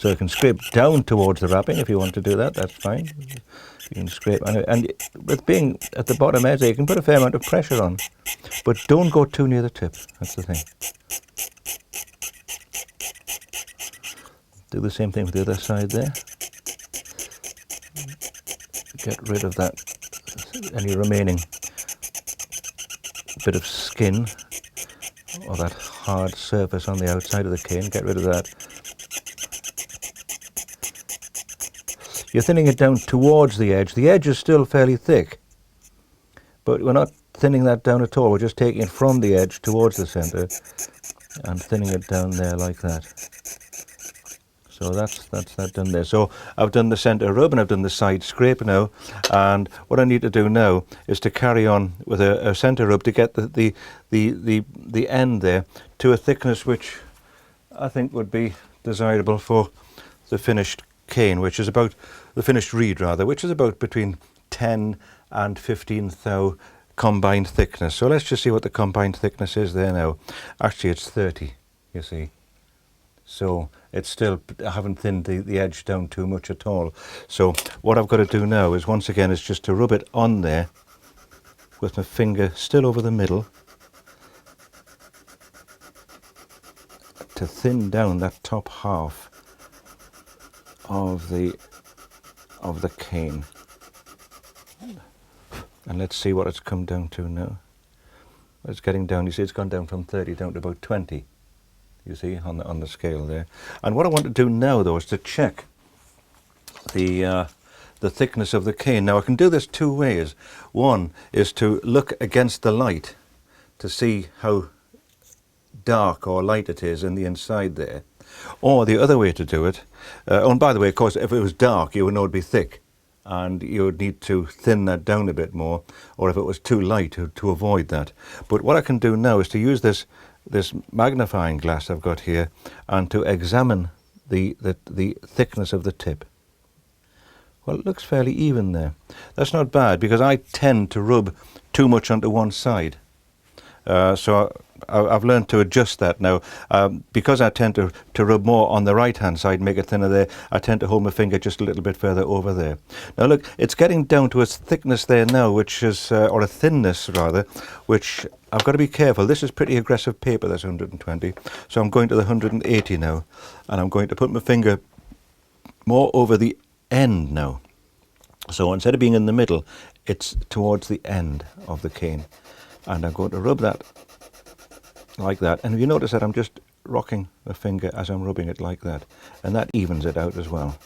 So you can scrape down towards the wrapping if you want to do that, that's fine. You can scrape, and with being at the bottom edge there, you can put a fair amount of pressure on, but don't go too near the tip, that's the thing. Do the same thing with the other side there. Get rid of that, any remaining bit of skin or that hard surface on the outside of the cane, get rid of that. You're thinning it down towards the edge. The edge is still fairly thick, but we're not thinning that down at all. We're just taking it from the edge towards the centre and thinning it down there like that. So that's that done there. So I've done the centre rub and I've done the side scrape now, and what I need to do now is to carry on with a centre rub to get the end there to a thickness which I think would be desirable for the finished cane, which is about the finished reed rather, which is about between 10 and 15 thou combined thickness. So let's just see what the combined thickness is there now. Actually it's 30, you see. So it's still, I haven't thinned the edge down too much at all. So what I've got to do now is once again is just to rub it on there with my finger still over the middle to thin down that top half of the cane. And let's see what it's come down to now. It's getting down, you see it's gone down from 30 down to about 20. You see on the scale there. And what I want to do now though is to check the thickness of the cane. Now I can do this two ways. One is to look against the light to see how dark or light it is in the inside there. Or the other way to do it, oh, and by the way, of course, if it was dark, you would know it would be thick, and you would need to thin that down a bit more, or if it was too light, to avoid that. But what I can do now is to use this magnifying glass I've got here, and to examine the thickness of the tip. Well, it looks fairly even there. That's not bad, because I tend to rub too much onto one side. So I've learned to adjust that now. Because I tend to rub more on the right hand side, make it thinner there, I tend to hold my finger just a little bit further over there. Now look, it's getting down to its thickness there now, which is, or a thinness rather, which I've got to be careful. This is pretty aggressive paper, that's 120. So I'm going to the 180 now, and I'm going to put my finger more over the end now. So instead of being in the middle, it's towards the end of the cane. And I'm going to rub that like that. And if you notice that I'm just rocking the finger as I'm rubbing it like that. And that evens it out as well.